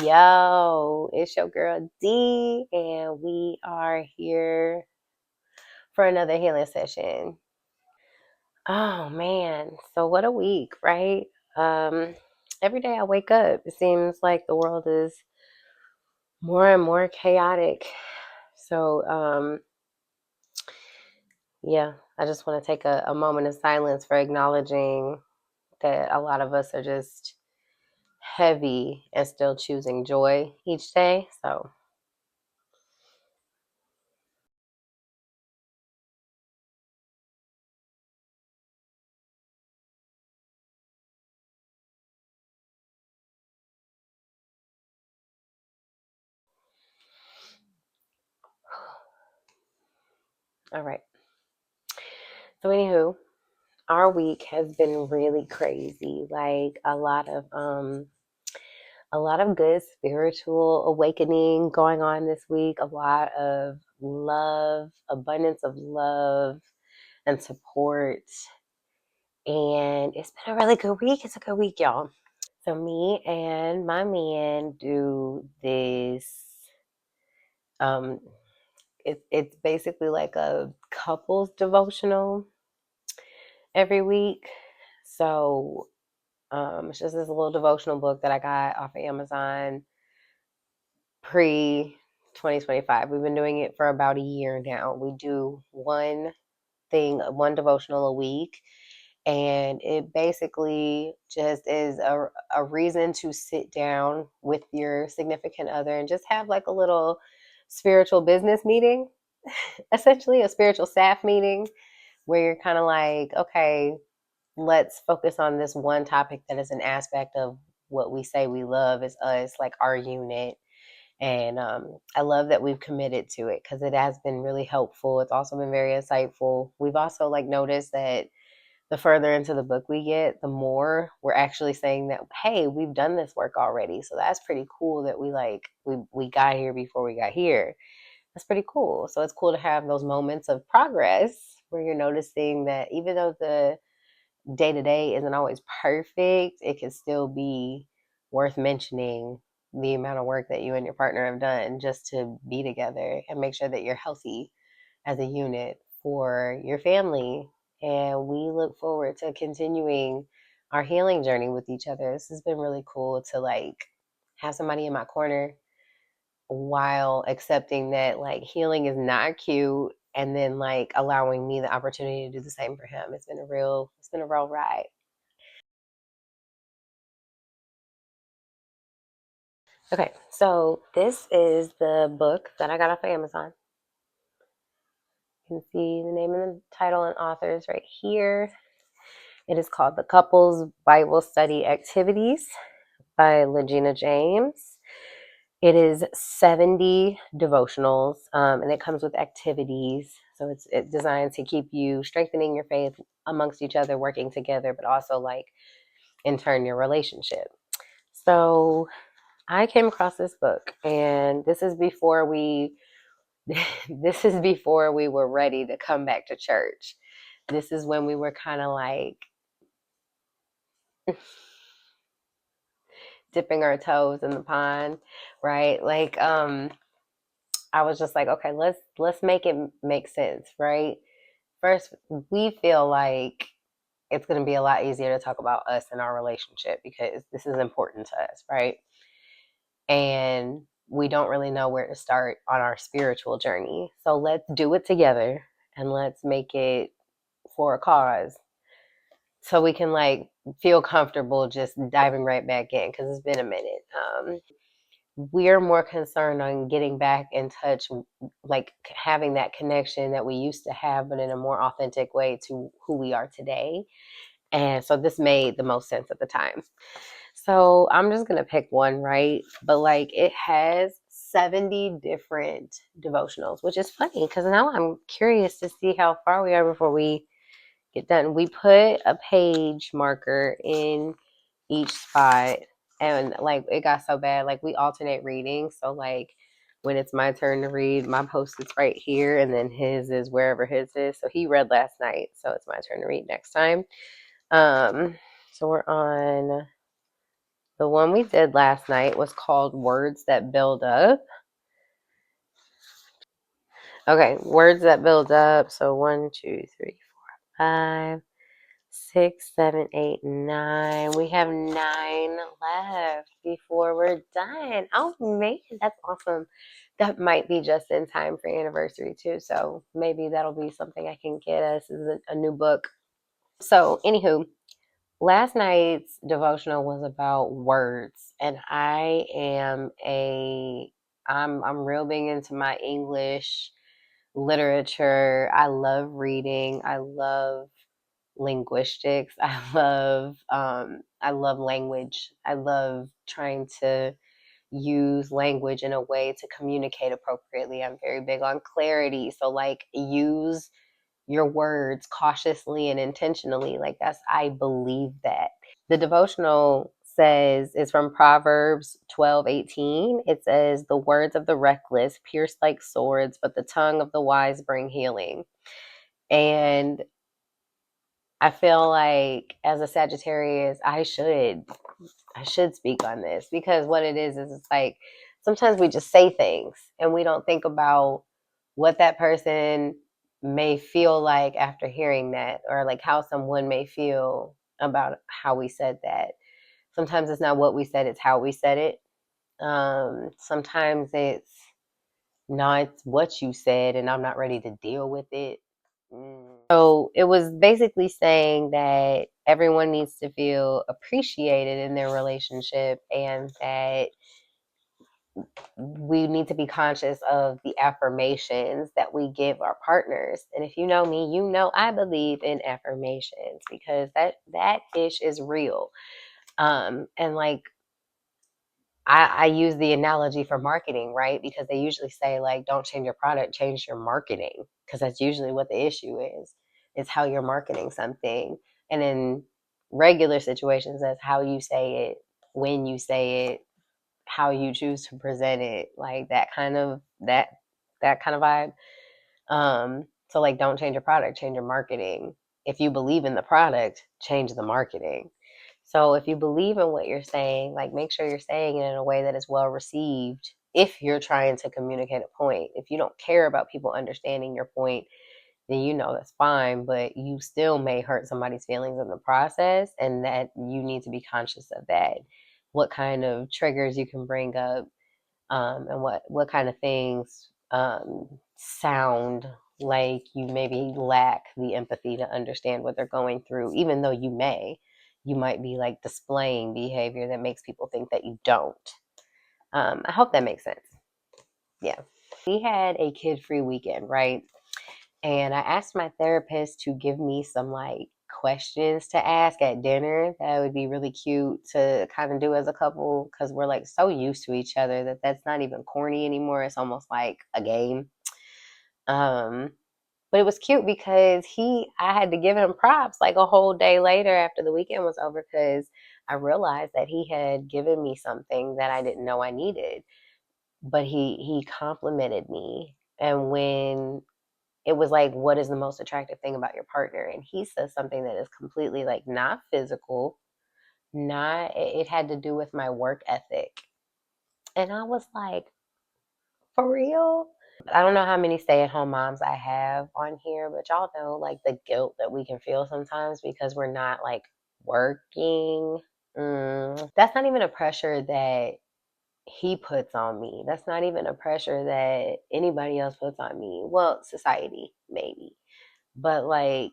Yo, it's your girl D, and we are here for another healing session. Oh man, so what a week, right? Um, every day I wake up, it seems like the world is more and more chaotic. So, yeah, I just want to take a moment of silence for acknowledging that a lot of us are just heavy and still choosing joy each day. So, all right. So, anywho, our week has been really crazy. Like a lot of good spiritual awakening going on this week, a lot of love, abundance of love and support. And it's been a really good week. It's a good week, y'all. So me and my man do this um it's basically like a couples devotional every week. So it's just this little devotional book that I got off of Amazon pre 2025. We've been doing it for about a year now. We do one devotional a week, and it basically just is a reason to sit down with your significant other and just have like a little spiritual business meeting, essentially a spiritual staff meeting where you're kind of like, okay, let's focus on this one topic that is an aspect of what we say we love is us, like our unit. And I love that we've committed to it because it has been really helpful. It's also been very insightful. We've also like noticed that the further into the book we get, the more we're actually saying that, hey, we've done this work already. So that's pretty cool that we got here before we got here. That's pretty cool. So it's cool to have those moments of progress where you're noticing that even though the day to day isn't always perfect, it can still be worth mentioning the amount of work that you and your partner have done just to be together and make sure that you're healthy as a unit for your family. And we look forward to continuing our healing journey with each other. This has been really cool to like have somebody in my corner while accepting that like healing is not cute and then like allowing me the opportunity to do the same for him. It's been a real ride. Okay, so this is the book that I got off of Amazon. You can see the name and the title and authors right here. It is called The Couples Bible Study Activities by Legina James. It is 70 devotionals, and it comes with activities. So it's designed to keep you strengthening your faith amongst each other, working together, but also like in turn your relationship. So I came across this book, and this is before we were ready to come back to church. This is when we were kind of like dipping our toes in the pond, right? Like I was just like, okay, let's make it make sense, right? First, we feel like it's going to be a lot easier to talk about us and our relationship because this is important to us, right? And we don't really know where to start on our spiritual journey. So let's do it together and let's make it for a cause so we can like feel comfortable just diving right back in because it's been a minute. We're more concerned on getting back in touch, like having that connection that we used to have, but in a more authentic way to who we are today. And so this made the most sense at the time. So I'm just going to pick one, right? But like it has 70 different devotionals, which is funny because now I'm curious to see how far we are before we get done. We put a page marker in each spot, and like it got so bad, like we alternate reading. So like when it's my turn to read, my post-it's right here, and then his is wherever his is. So he read last night, so it's my turn to read next time. Um, so we're on The one we did last night was called Words That Build Up. Okay, words that build up. So 1, 2, 3, 4, 5, 6, 7, 8, 9. We have 9 left before we're done. Oh man, that's awesome. That might be just in time for anniversary too. So maybe that'll be something I can get us as a new book. So anywho, last night's devotional was about words, and I'm real big into my English literature. I love reading. I love linguistics. I love language. I love trying to use language in a way to communicate appropriately. I'm very big on clarity. So like use your words cautiously and intentionally. Like I believe that. The devotional says is from Proverbs 12:18. It says, "The words of the reckless pierce like swords, but the tongue of the wise bring healing." And I feel like as a Sagittarius, I should speak on this because what it is it's like sometimes we just say things and we don't think about what that person may feel like after hearing that, or like how someone may feel about how we said that. Sometimes it's not what we said, it's how we said it. Sometimes it's not what you said and I'm not ready to deal with it. So it was basically saying that everyone needs to feel appreciated in their relationship and that we need to be conscious of the affirmations that we give our partners. And if you know me, you know I believe in affirmations because that ish is real. And like I use the analogy for marketing, right? Because they usually say like don't change your product, change your marketing, because that's usually what the issue is. It's how you're marketing something. And in regular situations, that's how you say it, when you say it, how you choose to present it, like that kind of vibe. So like don't change your product, change your marketing. If you believe in the product, change the marketing. So if you believe in what you're saying, like make sure you're saying it in a way that is well received if you're trying to communicate a point. If you don't care about people understanding your point, then you know that's fine, but you still may hurt somebody's feelings in the process, and that you need to be conscious of that. What kind of triggers you can bring up, and what kind of things sound like you maybe lack the empathy to understand what they're going through, even though you might be like displaying behavior that makes people think that you don't. I hope that makes sense. Yeah. We had a kid-free weekend, right? And I asked my therapist to give me some like questions to ask at dinner that would be really cute to kind of do as a couple because we're like so used to each other that that's not even corny anymore. It's almost like a game. Um, but it was cute because I had to give him props like a whole day later after the weekend was over because I realized that he had given me something that I didn't know I needed. But he complimented me. And when it was like, what is the most attractive thing about your partner? And he says something that is completely like not physical, not, it had to do with my work ethic. And I was like, for real? I don't know how many stay at home moms I have on here, but y'all know like the guilt that we can feel sometimes because we're not like working. That's not even a pressure that he puts on me. That's not even a pressure that anybody else puts on me. Well, society, maybe. But like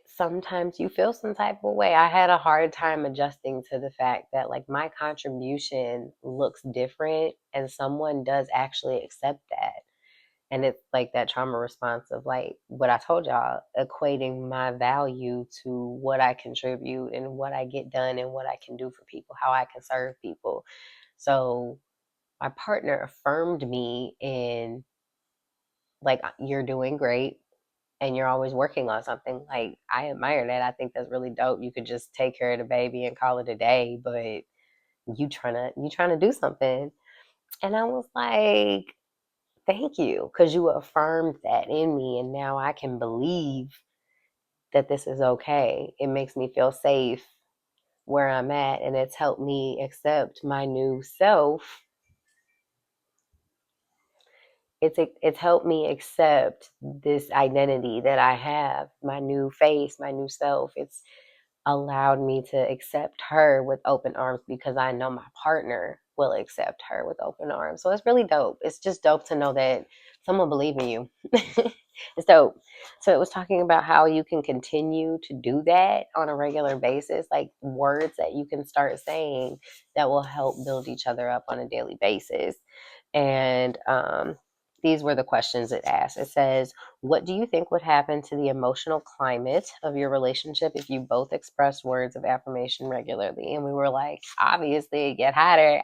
sometimes you feel some type of way. I had a hard time adjusting to the fact that like my contribution looks different and someone does actually accept that. And it's like that trauma response of like what I told y'all, equating my value to what I contribute and what I get done and what I can do for people, how I can serve people. So my partner affirmed me in like, you're doing great and you're always working on something. Like, I admire that. I think that's really dope. You could just take care of the baby and call it a day, but you trying to do something. And I was like, thank you, because you affirmed that in me, and now I can believe that this is okay. It makes me feel safe where I'm at, and it's helped me accept my new self. It's helped me accept this identity that I have, my new face, my new self. It's allowed me to accept her with open arms because I know my partner will accept her with open arms. So it's really dope. It's just dope to know that someone believes in you. It's dope. So it was talking about how you can continue to do that on a regular basis, like words that you can start saying that will help build each other up on a daily basis. And these were the questions it asked. It says, what do you think would happen to the emotional climate of your relationship if you both expressed words of affirmation regularly? And we were like, obviously, it get hotter.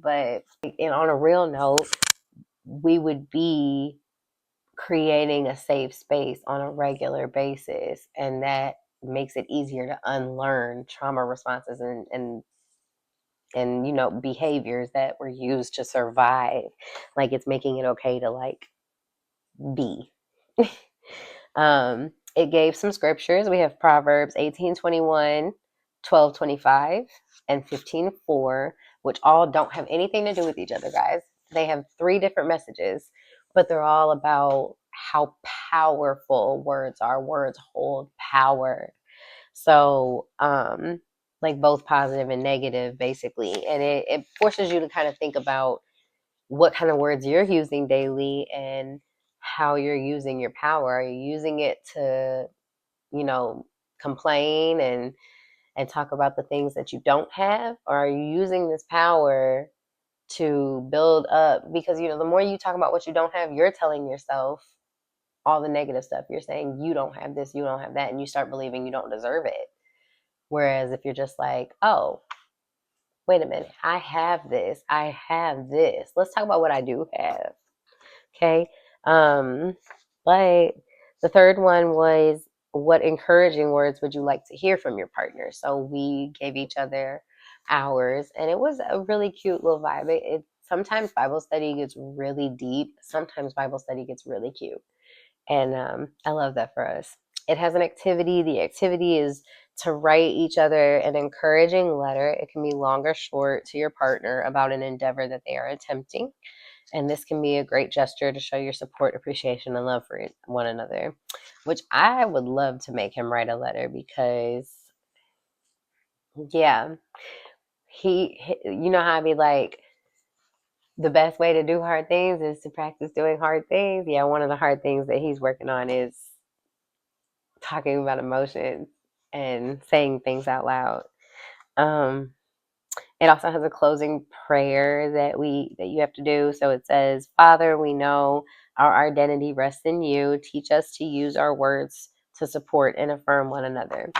But and on a real note, we would be creating a safe space on a regular basis. And that makes it easier to unlearn trauma responses and behaviors that were used to survive. Like it's making it okay to like be. It gave some scriptures. We have Proverbs 18:21, 12:25, and 15:4, which all don't have anything to do with each other, guys. They have three different messages, but they're all about how powerful words are. Words hold power. So, like both positive and negative, basically. And it forces you to kind of think about what kind of words you're using daily and how you're using your power. Are you using it to, you know, complain and talk about the things that you don't have? Or are you using this power to build up? Because, the more you talk about what you don't have, you're telling yourself all the negative stuff. You're saying you don't have this, you don't have that, and you start believing you don't deserve it. Whereas if you're just like, oh, wait a minute, I have this, I have this. Let's talk about what I do have. Okay. But the third one was, what encouraging words would you like to hear from your partner? So we gave each other ours, and it was a really cute little vibe. Sometimes Bible study gets really deep. Sometimes Bible study gets really cute. And I love that for us. It has an activity. The activity is to write each other an encouraging letter. It can be long or short to your partner about an endeavor that they are attempting. And this can be a great gesture to show your support, appreciation, and love for one another, which I would love to make him write a letter because, yeah, you know how I'd be like, the best way to do hard things is to practice doing hard things. Yeah, one of the hard things that he's working on is talking about emotions and saying things out loud. Um, It also has a closing prayer that you have to do. So it says, Father, we know our identity rests in you. Teach us to use our words to support and affirm one another.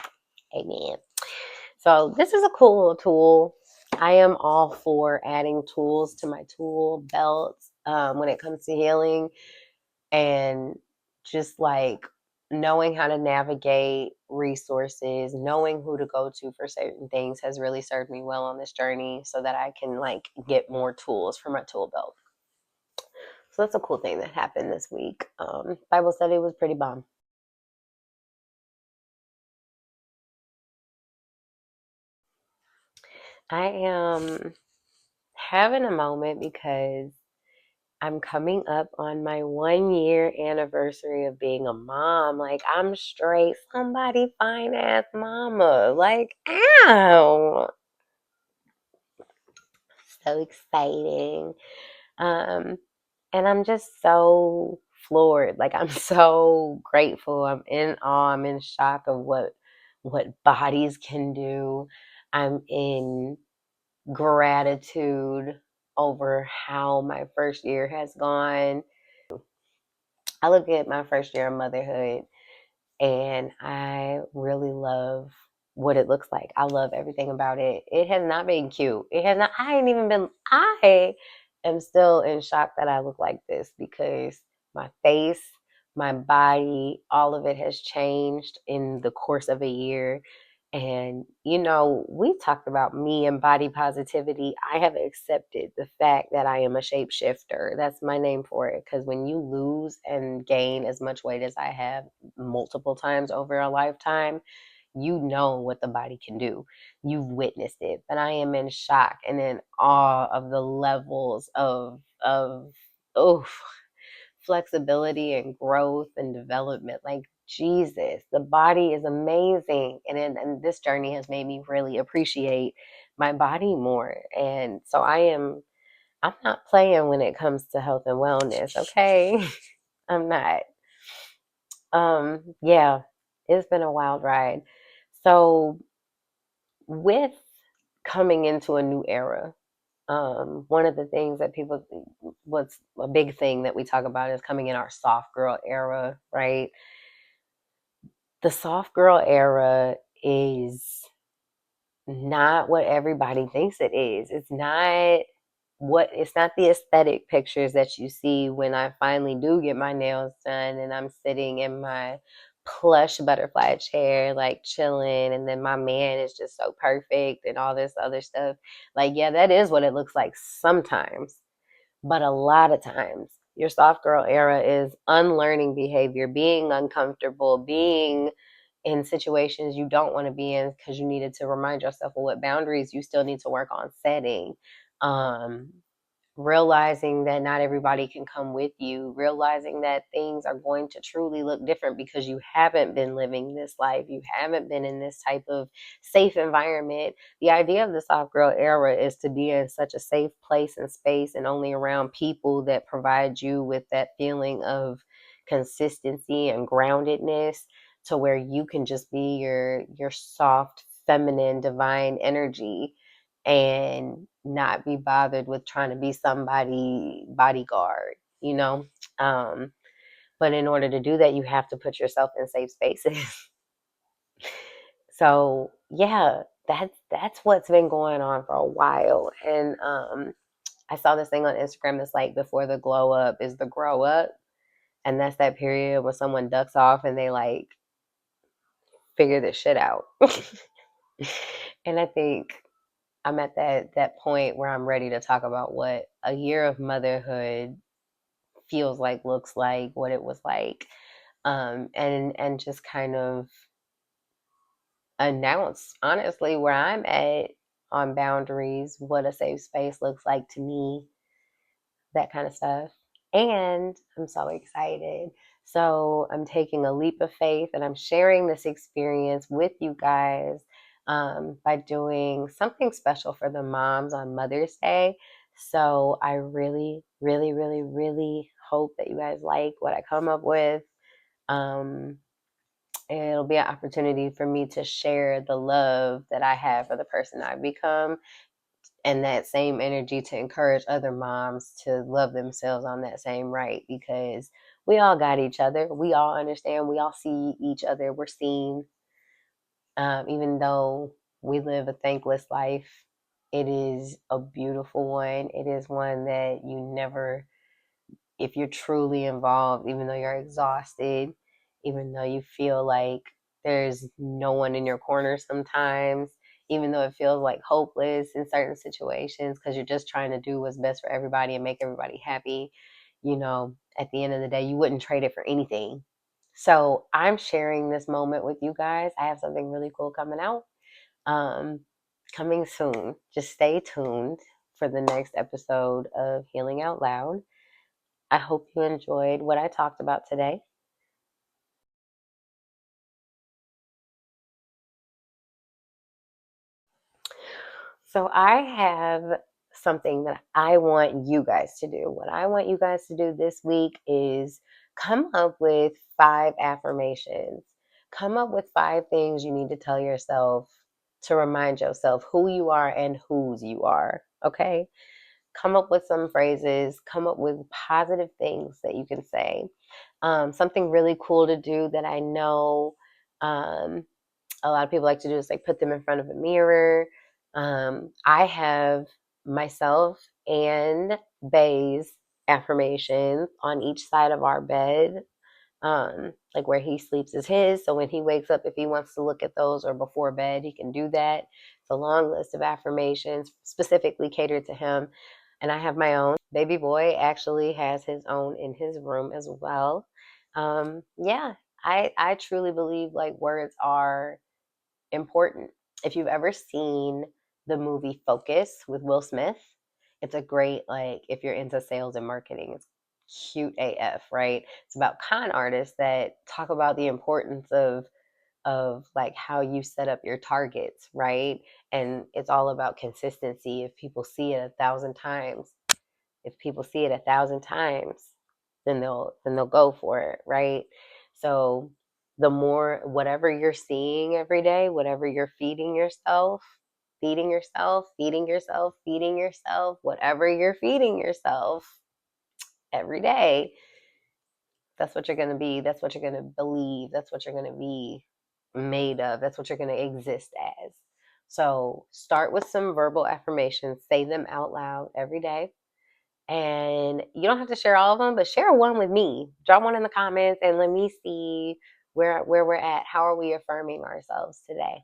Amen. So this is a cool little tool. I am all for adding tools to my tool belt when it comes to healing, and just like knowing how to navigate resources, knowing who to go to for certain things has really served me well on this journey so that I can like get more tools for my tool belt. So that's a cool thing that happened this week. Bible study was pretty bomb. I am having a moment because I'm coming up on my 1 year anniversary of being a mom. Like, I'm straight somebody fine ass mama. Like, ow. So exciting. Um, and I'm just so floored. Like, I'm so grateful. I'm in awe. I'm in shock of what bodies can do. I'm in gratitude over how my first year has gone. I look at my first year of motherhood and I really love what it looks like. I love everything about it. It has not been cute. It has not, I ain't even been, I am still in shock that I look like this because my face, my body, all of it has changed in the course of a year. And, we talked about me and body positivity. I have accepted the fact that I am a shapeshifter. That's my name for it. Because when you lose and gain as much weight as I have multiple times over a lifetime, You know what the body can do. You've witnessed it. But I am in shock and in awe of the levels of oh, flexibility and growth and development. Like Jesus, the body is amazing. And this journey has made me really appreciate my body more. And so I'm not playing when it comes to health and wellness, okay? I'm not. Yeah, it's been a wild ride. So with coming into a new era, one of the things that people, what's a big thing that we talk about is coming in our soft girl era, right? The soft girl era is not what everybody thinks it is. It's not the aesthetic pictures that you see when I finally do get my nails done and I'm sitting in my plush butterfly chair, like chilling, and then my man is just so perfect and all this other stuff. Like, yeah, that is what it looks like sometimes. But a lot of times, your soft girl era is unlearning behavior, being uncomfortable, being in situations you don't want to be in because you needed to remind yourself of what boundaries you still need to work on setting. Um, Realizing that not everybody can come with you, realizing that things are going to truly look different because you haven't been living this life, you haven't been in this type of safe environment. The idea of the soft girl era is to be in such a safe place and space and only around people that provide you with that feeling of consistency and groundedness, to where you can just be your soft feminine divine energy and not be bothered with trying to be somebody bodyguard, you know? Um, but in order to do that, you have to put yourself in safe spaces. So yeah, that's what's been going on for a while. And I saw this thing on Instagram that's like, before the glow up is the grow up. And that's that period where someone ducks off and they like figure this shit out. And I think I'm at that point where I'm ready to talk about what a year of motherhood feels like, looks like, what it was like, and just kind of announce honestly where I'm at on boundaries, what a safe space looks like to me, that kind of stuff. And I'm so excited. So I'm taking a leap of faith and I'm sharing this experience with you guys, by doing something special for the moms on Mother's Day. So I really, really, really, really hope that you guys like what I come up with. Um, it'll be an opportunity for me to share the love that I have for the person I've become, and that same energy to encourage other moms to love themselves on that same right, because we all got each other. We all understand. We all see each other. We're seen. Even though we live a thankless life, it is a beautiful one. It is one that you never, if you're truly involved, even though you're exhausted, even though you feel like there's no one in your corner sometimes, even though it feels like hopeless in certain situations because you're just trying to do what's best for everybody and make everybody happy, at the end of the day, you wouldn't trade it for anything. So I'm sharing this moment with you guys. I have something really cool coming out, um, coming soon. Just stay tuned for the next episode of Healing Out Loud. I hope you enjoyed what I talked about today. So, I have something that I want you guys to do. What I want you guys to do this week is come up with 5 affirmations. Come up with 5 things you need to tell yourself to remind yourself who you are and whose you are. Okay? Come up with some phrases, come up with positive things that you can say. Something really cool to do that I know, um, a lot of people like to do is like put them in front of a mirror. I have myself and Bay's affirmations on each side of our bed, like where he sleeps is his. So when he wakes up, if he wants to look at those or before bed, he can do that. It's a long list of affirmations specifically catered to him. And I have my own. Baby boy actually has his own in his room as well. Yeah, I truly believe like words are important. If you've ever seen the movie Focus with Will Smith, it's a great, like, if you're into sales and marketing, it's cute AF, right? It's about con artists that talk about the importance of like how you set up your targets, right? And it's all about consistency. If people see it 1,000 times, if people see it 1,000 times, then they'll go for it, right? So the more, whatever you're seeing every day, whatever you're feeding yourself, feeding yourself, feeding yourself, feeding yourself, whatever you're feeding yourself every day, that's what you're going to be. That's what you're going to believe. That's what you're going to be made of. That's what you're going to exist as. So start with some verbal affirmations, say them out loud every day. And you don't have to share all of them, but share one with me. Drop one in the comments and let me see where we're at. How are we affirming ourselves today?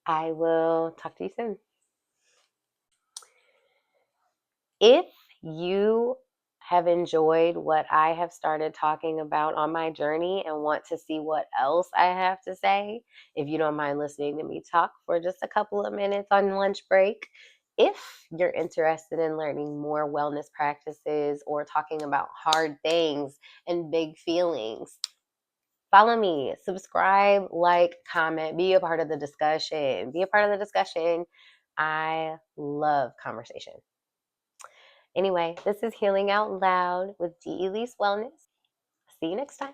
I will talk to you soon. If you have enjoyed what I have started talking about on my journey and want to see what else I have to say, if you don't mind listening to me talk for just a couple of minutes on lunch break, if you're interested in learning more wellness practices or talking about hard things and big feelings, follow me, subscribe, like, comment, be a part of the discussion. Be a part of the discussion. I love conversation. Anyway, this is Healing Out Loud with D. Elise Wellness. See you next time.